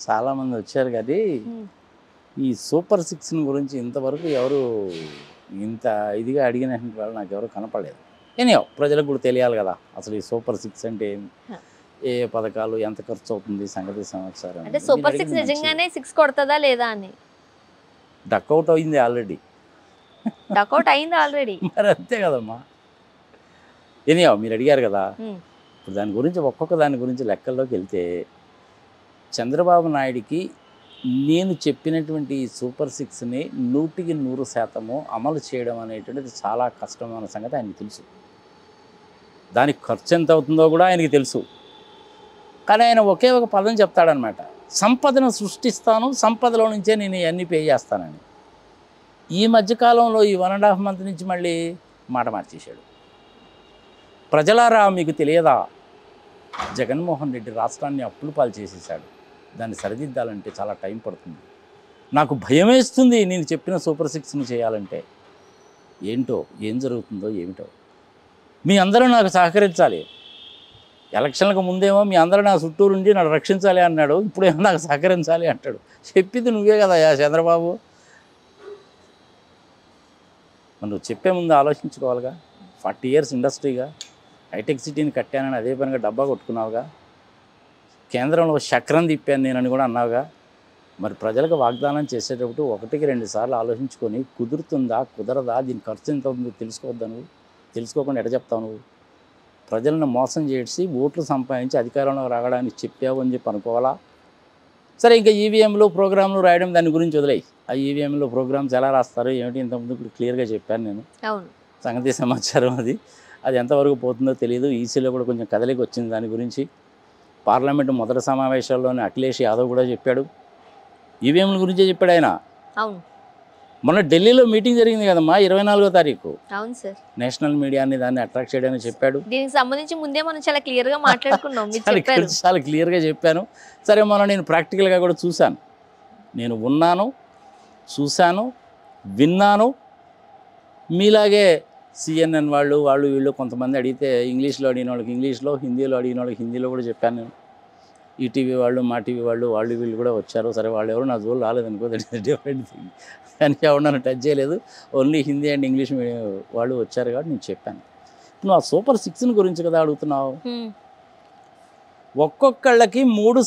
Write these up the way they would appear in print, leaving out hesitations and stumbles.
చాలామంది వచ్చారు కానీ ఈ సూపర్ సిక్స్ గురించి ఇంతవరకు ఎవరు ఇంత ఇదిగా అడిగినటువంటి వాళ్ళు నాకు ఎవరు కనపడలేదు. ఎనియో ప్రజలకు కూడా తెలియాలి కదా అసలు ఈ సూపర్ సిక్స్ అంటే ఏమి, ఏ పథకాలు ఎంత ఖర్చు అవుతుంది సంగతి సమాచారం. అంటే సూపర్ సిక్స్ నిజంగానే 6 కొడతదా లేదా అని. డక్అవుట్ అయింది ఆల్రెడీ. డక్అవుట్ అయింది ఆల్రెడీ. మరి అంతే కదమ్మా. ఎనియో మీరు అడిగారు కదా, ఇప్పుడు దాని గురించి ఒక్కొక్క దాని గురించి లెక్కల్లోకి వెళ్తే చంద్రబాబు నాయుడికి నేను చెప్పినటువంటి సూపర్ సిక్స్ని 100% అమలు చేయడం అనేటువంటిది చాలా కష్టమైన సంగతి ఆయనకి తెలుసు. దానికి ఖర్చు ఎంత అవుతుందో కూడా ఆయనకి తెలుసు. కానీ ఆయన ఒకే ఒక పదం చెప్తాడనమాట, సంపదను సృష్టిస్తాను, సంపదలో నుంచే నేను ఇవన్నీ పే చేస్తానని. ఈ మధ్యకాలంలో ఈ 1.5 month నుంచి మళ్ళీ మాట మార్చేశాడు. ప్రజలారా మీకు తెలియదా, జగన్మోహన్ రెడ్డి రాష్ట్రాన్ని అప్పులు పాలు చేసేసాడు, దాన్ని సరిదిద్దాలంటే చాలా టైం పడుతుంది, నాకు భయం వేస్తుంది నేను చెప్పిన సూపర్ సిక్స్ని చేయాలంటే. ఏంటో ఏం జరుగుతుందో ఏమిటో మీ అందరూ నాకు సహకరించాలి. ఎలక్షన్లకు ముందేమో మీ అందరూ నా చుట్టూరు ఉండి నన్ను రక్షించాలి అన్నాడు, ఇప్పుడేమో నాకు సహకరించాలి అంటాడు. చెప్పింది నువ్వే కదా చంద్రబాబు. నువ్వు చెప్పే ముందు ఆలోచించుకోవాలిగా. 40 years ఇండస్ట్రీగా హైటెక్ సిటీని కట్టానని అదే పనిగా డబ్బా కొట్టుకున్నావుగా. కేంద్రంలో చక్రం తిప్పాను నేనని కూడా అన్నావుగా. మరి ప్రజలకు వాగ్దానం చేసేటప్పుడు 1-2 సార్లు ఆలోచించుకొని కుదురుతుందా కుదరదా, దీని ఖర్చు ఎంత ఉందో తెలుసుకోవద్దా నువ్వు? తెలుసుకోకుండా ఎట చెప్తావు నువ్వు? ప్రజలను మోసం చేసి ఓట్లు సంపాదించి అధికారంలో రావడానికి చెప్పావు అని చెప్పి అనుకోవాలా? సరే, ఇంకా ఈవీఎంలు ప్రోగ్రాంలు రాయడం దాని గురించి వదిలేయి. ఆ ఈవీఎంలో ప్రోగ్రామ్స్ ఎలా రాస్తారు ఏమిటి ఇంతకుముందు ఇప్పుడు క్లియర్గా చెప్పాను నేను. సంగతి సమాచారం అది ఎంతవరకు పోతుందో తెలియదు. ఈసీలో కూడా కొంచెం కదలిక వచ్చింది దాని గురించి. పార్లమెంటు మొదటి సమావేశాల్లోనే అఖిలేష్ యాదవ్ కూడా చెప్పాడు, ఈవీఎంల గురించే చెప్పాడు ఆయన. మొన్న ఢిల్లీలో మీటింగ్ జరిగింది కదమ్మా 24వ తారీఖు. అవును సార్. నేషనల్ మీడియాని దాన్ని అట్రాక్ట్ చేయడానికి చెప్పాడు. దీనికి సంబంధించి ముందే మనం చాలా క్లియర్గా మాట్లాడుకున్నాం. చాలా క్లియర్గా చెప్పాను. సరే, మొన్న నేను ప్రాక్టికల్గా కూడా చూశాను. నేను ఉన్నాను, చూశాను, విన్నాను. మీలాగే CNN వాళ్ళు వీళ్ళు కొంతమంది అడిగితే ఇంగ్లీష్లో అడిగిన వాళ్ళకి ఇంగ్లీష్లో, హిందీలో అడిగిన వాళ్ళకి హిందీలో కూడా చెప్పాను నేను. ఈటీవీ వాళ్ళు, మా టీవీ వాళ్ళు వీళ్ళు కూడా వచ్చారు. సరే, వాళ్ళు ఎవరు నా జోలు రాలేదనుకో, దట్ ఇస్ డిఫరెంట్ థింగ్. కానీ ఎవరు నన్ను టచ్ చేయలేదు. Only Hindi and English medium వాళ్ళు వచ్చారు కాబట్టి నేను చెప్పాను. నువ్వు ఆ సూపర్ సిక్స్ గురించి కదా అడుగుతున్నావు. ఒక్కొక్కళ్ళకి 3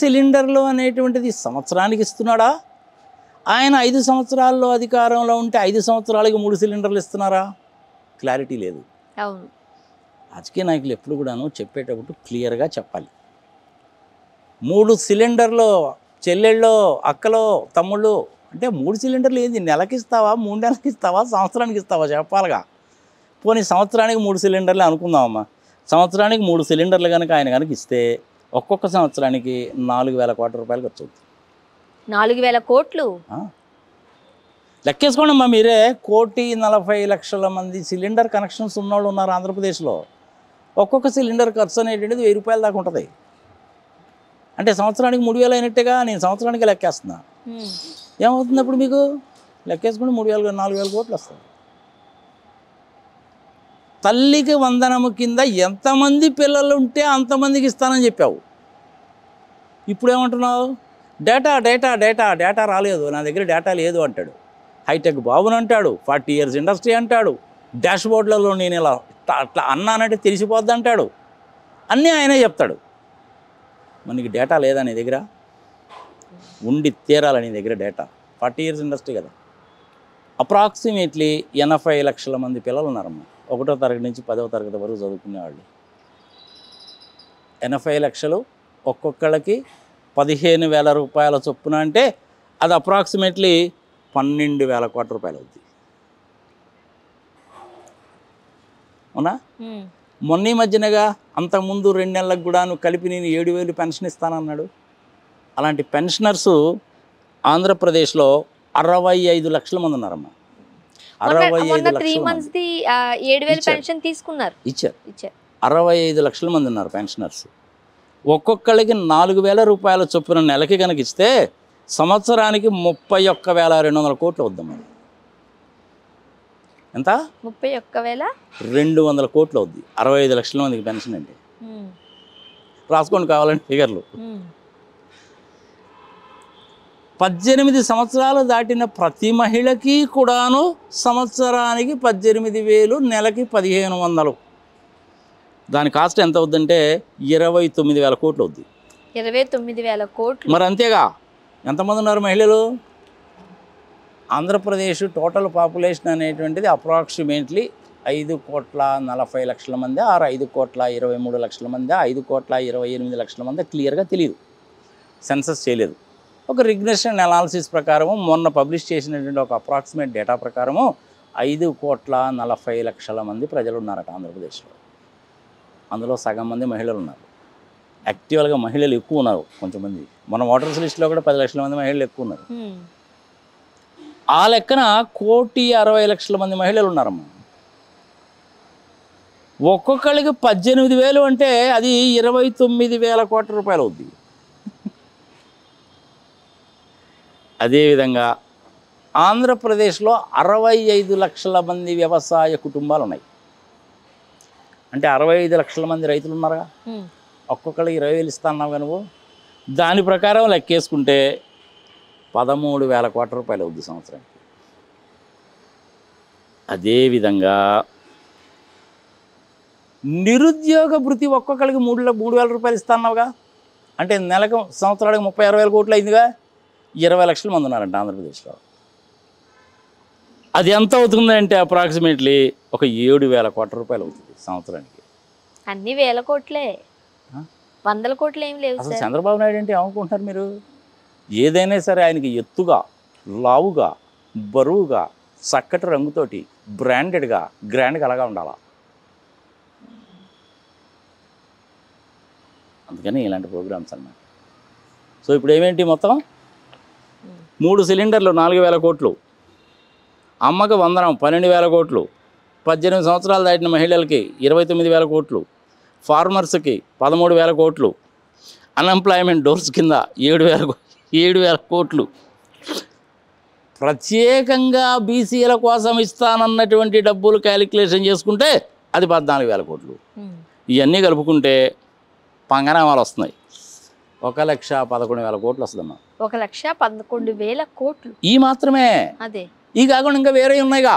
సిలిండర్లు అనేటువంటిది సంవత్సరానికి ఇస్తున్నాడా? ఆయన 5 సంవత్సరాల్లో అధికారంలో ఉంటే 5 సంవత్సరాలకి 3 సిలిండర్లు ఇస్తున్నారా? క్లారిటీ లేదు. రాజకీయ నాయకులు ఎప్పుడు కూడాను చెప్పేటప్పుడు క్లియర్గా చెప్పాలి. 3 సిలిండర్లు చెల్లెళ్ళు, అక్కలో, తమ్ముళ్ళు అంటే 3 సిలిండర్లు ఏంది? నెలకి ఇస్తావా, 3 నెలలకి ఇస్తావా, సంవత్సరానికి ఇస్తావా చెప్పాలిగా. పోనీ సంవత్సరానికి 3 సిలిండర్లు అనుకుందామమ్మా. సంవత్సరానికి 3 సిలిండర్లు కనుక ఆయన కనుక ఇస్తే ఒక్కొక్క సంవత్సరానికి 4,000 కోట్ల రూపాయలు ఖర్చు అవుతుంది. 4,000 కోట్లు లెక్కేసుకోండి అమ్మా మీరే. 1,40,00,000 మంది సిలిండర్ కనెక్షన్స్ ఉన్నవాళ్ళు ఉన్నారు ఆంధ్రప్రదేశ్లో. ఒక్కొక్క సిలిండర్ ఖర్చు అనేటువంటిది 1,000 రూపాయల దాకా ఉంటుంది. అంటే సంవత్సరానికి 3,000 అయినట్టుగా. నేను సంవత్సరానికి లెక్కేస్తున్నా. ఏమవుతుంది అప్పుడు మీకు? లెక్కేసుకుని 3,000 4,000 కోట్లు వస్తాయి. తల్లికి వందనము కింద ఎంతమంది పిల్లలు ఉంటే అంతమందికి ఇస్తానని చెప్పావు. ఇప్పుడు ఏమంటున్నావు? డేటా రాలేదు, నా దగ్గర డేటా లేదు అంటాడు. హైటెక్ బాబుని అంటాడు, 40 years ఇండస్ట్రీ అంటాడు, డాష్ బోర్డులలో నేను ఇలా అట్లా అన్నానంటే తెలిసిపోద్ది అంటాడు. అన్నీ ఆయనే చెప్తాడు. మనకి డేటా లేదా నీ దగ్గర? ఉండి తీరాల నీ దగ్గర డేటా. 40 years ఇండస్ట్రీ కదా. అప్రాక్సిమేట్లీ 80 లక్షల మంది పిల్లలు ఉన్నారమ్మా. 1వ తరగతి నుంచి 10వ తరగతి వరకు చదువుకునేవాళ్ళు. 80 లక్షలు ఒక్కొక్కళ్ళకి 15,000 రూపాయల చొప్పున అంటే అది అప్రాక్సిమేట్లీ 12,000 కోట్ల రూపాయలు అవుతుంది. అవునా? మొన్న ఈ మధ్యనగా అంతకుముందు 2 నెలలకు కూడా నువ్వు కలిపి నేను 7,000 పెన్షన్ ఇస్తానన్నాడు. అలాంటి పెన్షనర్సు ఆంధ్రప్రదేశ్లో 65 లక్షల మంది ఉన్నారమ్మా. 65 లక్షల మంది ఉన్నారు పెన్షనర్స్. ఒక్కొక్కళ్ళకి 4,000 రూపాయల చొప్పున నెలకి కనుక ఇస్తే సంవత్సరానికి 31,200 కోట్లు అవుద్దాం. ఎంత? 31,200 కోట్లు అవుద్ది. 65 లక్షల మందికి పెన్షన్ అండి. రాసుకోండి కావాలంటే ఫిగర్లు. 18 సంవత్సరాలు దాటిన ప్రతి మహిళకి కూడాను సంవత్సరానికి 18,000, నెలకి 1,500. దాని కాస్ట్ ఎంత అవుద్దంటే 29,000 కోట్లు అవుద్ది. 29,000 కోట్లు. మరి అంతేగా, ఎంతమంది ఉన్నారు మహిళలు? ఆంధ్రప్రదేశ్ టోటల్ పాపులేషన్ అనేటువంటిది అప్రాక్సిమేట్లీ 5,40,00,000 మంది, 5,23,00,000 మంది, 5,28,00,000 మంది, క్లియర్గా తెలియదు, సెన్సస్ చేయలేదు. ఒక రిగ్రెషన్ అనాలిసిస్ ప్రకారము మొన్న పబ్లిష్ చేసినటువంటి ఒక అప్రాక్సిమేట్ డేటా ప్రకారము 5,40,00,000 మంది ప్రజలు ఉన్నారట ఆంధ్రప్రదేశ్లో. అందులో సగం మంది మహిళలు ఉన్నారు. యాక్టివల్గా మహిళలు ఎక్కువ ఉన్నారు కొంచెంమంది. మన ఓటర్స్ లిస్టులో కూడా 10 లక్షల మంది మహిళలు ఎక్కువ ఉన్నారు. ఆ లెక్కన 1,60,00,000 మంది మహిళలు ఉన్నారమ్మా. ఒక్కొక్కరికి 18,000 అంటే అది 29,000 కోట్ల రూపాయలు అవుద్ది. అదేవిధంగా ఆంధ్రప్రదేశ్లో 65 లక్షల మంది వ్యవసాయ కుటుంబాలు ఉన్నాయి. అంటే 65 లక్షల మంది రైతులు ఉన్నారుగా. ఒక్కొక్కరికి 20,000 ఇస్తాన్నావు నువ్వు. దాని ప్రకారం లెక్కేసుకుంటే 13,000 కోట్ల రూపాయలు అవుద్ది సంవత్సరానికి. అదేవిధంగా నిరుద్యోగ భృతి ఒక్కొక్కరికి 3,000 రూపాయలు ఇస్తాన్నావుగా. అంటే నెలకు సంవత్సరానికి 36,000 కోట్లు అయిందిగా. 20 లక్షల మంది ఉన్నారంట ఆంధ్రప్రదేశ్లో. అది ఎంత అవుతుందంటే అప్రాక్సిమేట్లీ ఒక 7,000 కోట్ల రూపాయలు అవుతుంది సంవత్సరానికి. అన్ని వేల కోట్లే, 100 కోట్లు ఏం లేవు. అసలు చంద్రబాబు నాయుడు అంటే ఏమనుకుంటున్నారు మీరు? ఏదైనా సరే ఆయనకి ఎత్తుగా, లావుగా, బరువుగా, చక్కటి రంగుతోటి, బ్రాండెడ్గా, గ్రాండ్గా అలాగా ఉండాలా. అందుకని ఇలాంటి ప్రోగ్రామ్స్ అన్నమాట. సో ఇప్పుడు ఏమేంటి మొత్తం 3 సిలిండర్లు 4,000 కోట్లు, అమ్మకు వందనం 12,000 కోట్లు, 18 సంవత్సరాలు దాటిన మహిళలకి 29,000 కోట్లు, ఫార్మర్స్కి 13,000 కోట్లు, అన్ఎంప్లాయ్మెంట్ డోర్స్ కింద 7,000 కోట్లు, ప్రత్యేకంగా బీసీల కోసం ఇస్తానన్నటువంటి డబ్బులు క్యాలిక్యులేషన్ చేసుకుంటే అది 14,000 కోట్లు. ఇవన్నీ కలుపుకుంటే పంగనామాలు వస్తున్నాయి. 1,11,000 కోట్లు వస్తుందమ్మా. 1,11,000 కోట్లు ఈ మాత్రమే. అదే ఈ కాకుండా ఇంకా వేరే ఉన్నాయిగా.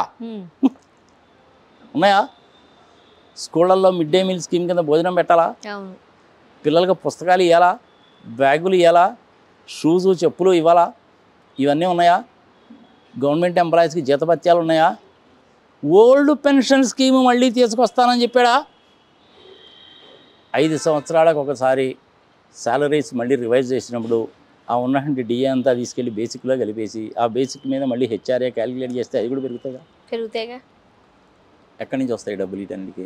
ఉన్నాయా? స్కూళ్ళల్లో మిడ్ డే మీల్ స్కీమ్ కింద భోజనం పెట్టాలా, పిల్లలకు పుస్తకాలు ఇవ్వాలా, బ్యాగులు ఇవ్వాలా, షూజు చెప్పులు ఇవ్వాలా, ఇవన్నీ ఉన్నాయా? గవర్నమెంట్ ఎంప్లాయీస్కి జీతభత్యాలు ఉన్నాయా? ఓల్డ్ పెన్షన్ స్కీము మళ్ళీ తీసుకొస్తానని చెప్పాడా? 5 సంవత్సరాలకు ఒకసారి శాలరీస్ మళ్ళీ రివైజ్ చేసినప్పుడు ఆ ఉన్నటువంటి డిఏ అంతా తీసుకెళ్ళి బేసిక్లో కలిపేసి ఆ బేసిక్ మీద మళ్ళీ హెచ్ఆర్ఏ క్యాలిక్యులేట్ చేస్తే అది కూడా పెరుగుతాయిగా. ఎక్కడి నుంచి వస్తాయి డబ్బులు వీటన్నిటికి?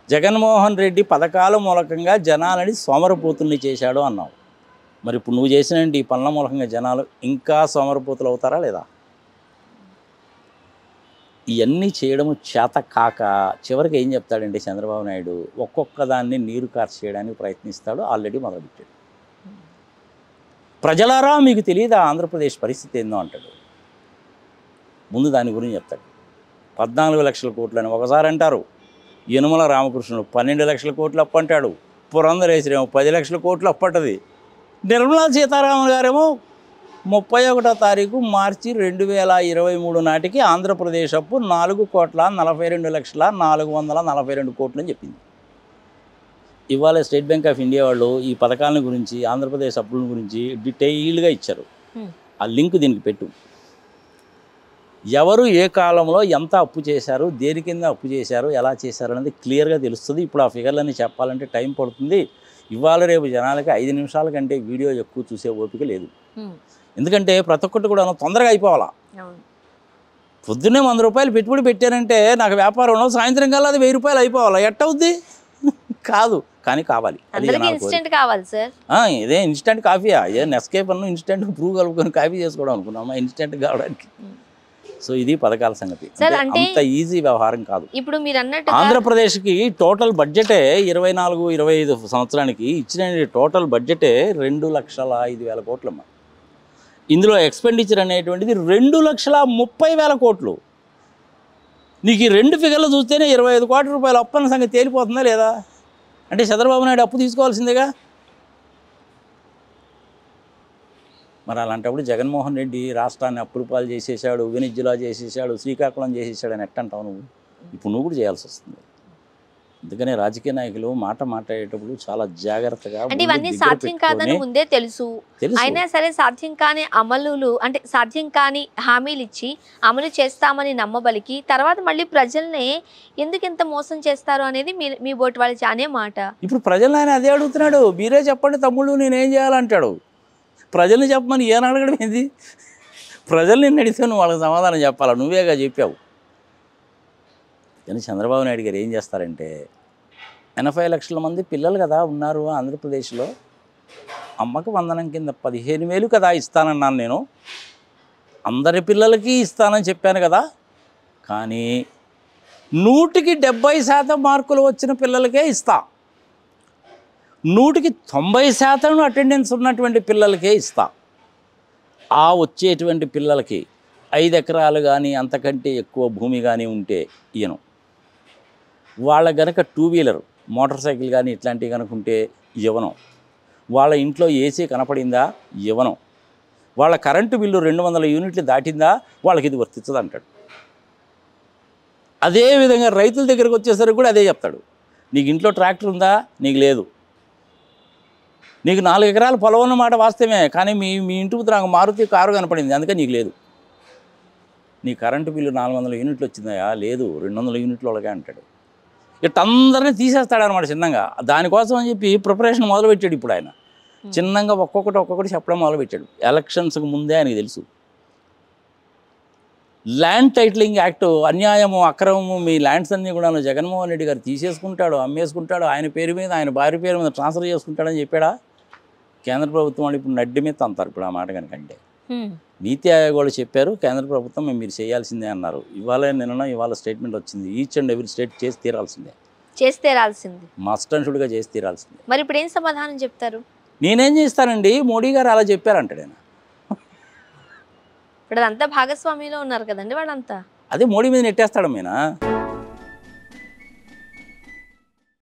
జగన్మోహన్ రెడ్డి పథకాల మూలకంగా జనాలని సోమరపోతుల్ని చేశాడు అన్నావు. మరి ఇప్పుడు నువ్వు చేసినటువంటి ఈ పనుల మూలకంగా జనాలు ఇంకా సోమరపోతులు అవుతారా లేదా? ఇవన్నీ చేయడము చేత కాక చివరికి ఏం చెప్తాడంటే చంద్రబాబు నాయుడు ఒక్కొక్క దాన్ని నీరు కార్చి చేయడానికి ప్రయత్నిస్తాడు. ఆల్రెడీ మొదలుపెట్టాడు. ప్రజలారా మీకు తెలియదా ఆంధ్రప్రదేశ్ పరిస్థితి ఏందో అంటాడు. ముందు దాని గురించి చెప్తాడు. 14 లక్షల కోట్లు అని ఒకసారి అంటారు. యనుమల రామకృష్ణుడు 12 లక్షల కోట్లు అప్పు అంటాడు. పురంధరేశ్వరేమో 10 లక్షల కోట్లు అప్పంటది. నిర్మలా సీతారామన్ గారేమో 31వ తారీఖు మార్చి 2023 నాటికి ఆంధ్రప్రదేశ్ అప్పు 4,42,442 కోట్లు అని చెప్పింది. ఇవాళ స్టేట్ బ్యాంక్ ఆఫ్ ఇండియా వాళ్ళు ఈ పథకాల గురించి ఆంధ్రప్రదేశ్ అప్పుల గురించి డీటెయిల్డ్గా ఇచ్చారు. ఆ లింక్ దీనికి పెట్టు. ఎవరు ఏ కాలంలో ఎంత అప్పు చేశారు, దేని కింద అప్పు చేశారు, ఎలా చేశారు అనేది క్లియర్గా తెలుస్తుంది. ఇప్పుడు ఆ ఫిగర్లన్నీ చెప్పాలంటే టైం పడుతుంది. ఇవాళ రేపు జనాలకి 5 నిమిషాల కంటే వీడియో ఎక్కువ చూసే ఓపిక లేదు. ఎందుకంటే ప్రతి ఒక్కటి కూడా తొందరగా అయిపోవాలా. పొద్దున్నే 100 రూపాయలు పెట్టుబడి పెట్టారంటే నాకు వ్యాపారంలో సాయంత్రం కల్లా అది 1000 రూపాయలు అయిపోవాలా? ఎట్టవుద్ది? కాదు, కానీ కావాలి. ఇదే ఇన్స్టెంట్ కాఫీయా? ఇదే నెస్కేఫ్ అన్న ఇన్స్టెంట్ బ్రూ కలుపుకొని కాఫీ చేసుకోవడం అనుకున్నామా ఇన్స్టెంట్ కావడానికి? సో ఇది పథకాల సంగతి. అంత ఈజీ వ్యవహారం కాదు. ఇప్పుడు మీరు అన్నట్టు ఆంధ్రప్రదేశ్కి టోటల్ బడ్జెటే 24-25 సంవత్సరానికి ఇచ్చిన టోటల్ బడ్జెటే 2,05,000 కోట్లమ్మా. ఇందులో ఎక్స్పెండిచర్ అనేటువంటిది 2,30,000 కోట్లు. నీకు ఈ 2 ఫిగర్లు చూస్తేనే 25 కోట్ల రూపాయలు అప్పన్న సంగతి తేలిపోతుందా లేదా? అంటే చంద్రబాబు నాయుడు అప్పు తీసుకోవాల్సిందేగా. మరి అలాంటప్పుడు జగన్మోహన్ రెడ్డి రాష్ట్రాన్ని అప్పుల పాలు చేసేసాడు, వెనిజ్జులా చేసేసాడు, శ్రీకాకుళం చేసేసాడు అని ఎట్టంటావు నువ్వు? ఇప్పుడు నువ్వు కూడా చేయాల్సి వస్తుంది. అందుకనే రాజకీయ నాయకులు మాట్లాడేటప్పుడు చాలా జాగ్రత్తగా, అంటే ఇవన్నీ సాధ్యం కాదని ముందే తెలుసు, అయినా సరే సాధ్యం కాని అమలులు అంటే సాధ్యం కాని హామీలు ఇచ్చి అమలు చేస్తామని నమ్మబలికి తర్వాత మళ్ళీ ప్రజల్ని ఎందుకు ఇంత మోసం చేస్తారు అనేది మీ బోటి వాళ్ళు చానే మాట. ఇప్పుడు ప్రజలను ఆయన అదే అడుగుతున్నాడు, మీరే చెప్పండి తమ్ముళ్ళు నేనేం చేయాలంటాడు. ప్రజల్ని చెప్పమని ఏం అడగడం ఏంది? ప్రజలు నిన్ను అడిగితే నువ్వు వాళ్ళకి సమాధానం చెప్పాలా, నువ్వేగా చెప్పావు. కానీ చంద్రబాబు నాయుడు గారు ఏం చేస్తారంటే 80 లక్షల మంది పిల్లలు కదా ఉన్నారు ఆంధ్రప్రదేశ్లో, అమ్మకు వందనం కింద 15,000 కదా ఇస్తానన్నాను నేను, అందరి పిల్లలకి ఇస్తానని చెప్పాను కదా. కానీ 100కి 70% మార్కులు వచ్చిన పిల్లలకే ఇస్తా, 100కి 90% అటెండెన్స్ ఉన్నటువంటి పిల్లలకే ఇస్తా. ఆ వచ్చేటువంటి పిల్లలకి 5 ఎకరాలు కానీ అంతకంటే ఎక్కువ భూమి కానీ ఉంటే ఇయ్యను. వాళ్ళ గనక 2 వీలర్ మోటార్ సైకిల్ కానీ ఇట్లాంటివి కనుక ఉంటే ఇవ్వను. వాళ్ళ ఇంట్లో ఏసీ కనపడిందా ఇవ్వను. వాళ్ళ కరెంటు బిల్లు 200 యూనిట్లు దాటిందా వాళ్ళకి ఇది వర్తించదు అంటాడు. అదేవిధంగా రైతుల దగ్గరకు వచ్చేసరికి కూడా అదే చెప్తాడు. నీకు ఇంట్లో ట్రాక్టర్ ఉందా? నీకు లేదు. నీకు 4 ఎకరాల పొలం ఉన్నమాట వాస్తవమే, కానీ మీ ఇంటి ముందు నాకు మారుతి కారు కనపడింది అందుకని నీకు లేదు. నీ కరెంటు బిల్లు 400 యూనిట్లు వచ్చిందా? లేదు, 200 యూనిట్లు వాళ్ళకే అంటాడు. ఇట్లా అందరినీ తీసేస్తాడనమాట చిన్నగా. దానికోసం అని చెప్పి ప్రిపరేషన్ మొదలుపెట్టాడు. ఇప్పుడు ఆయన చిన్నగా ఒక్కొక్కటి చెప్పడం మొదలుపెట్టాడు. ఎలక్షన్స్కి ముందే ఆయనకు తెలుసు ల్యాండ్ టైటిలింగ్ యాక్ట్ అన్యాయము అక్రమము, మీ ల్యాండ్స్ అన్నీ కూడా జగన్మోహన్ రెడ్డి గారు తీసేసుకుంటాడు, అమ్మేసుకుంటాడు, ఆయన పేరు మీద ఆయన భార్య పేరు మీద ట్రాన్స్ఫర్ చేసుకుంటాడని చెప్పాడా? కేంద్ర ప్రభుత్వం వాళ్ళు ఇప్పుడు నడ్డి మీద అంటారు ఇప్పుడు ఆ మాట కనుకంటే. నీతి ఆయోగ్ వాళ్ళు చెప్పారు కేంద్ర ప్రభుత్వం మీరు చేయాల్సిందే అన్నారు. ఇవాళ స్టేట్మెంట్ వచ్చింది, ఈచ్ అండ్ ఎవ్రీ స్టేట్ చేసి తీరాల్సిందే, మస్ట్ అండ్ షుడ్గా చేసి తీరాల్సిందే. మరి ఇప్పుడు ఏం సమాధానం చెప్తారు? నేనేం చేస్తానండి, మోడీ గారు అలా చెప్పారంటాడు ఆయన. ఇప్పుడు అదంతా భాగస్వామ్యంలో ఉన్నారు కదండి వాళ్ళంతా, అదే మోడీ మీద నెట్టేస్తాడు మీనా.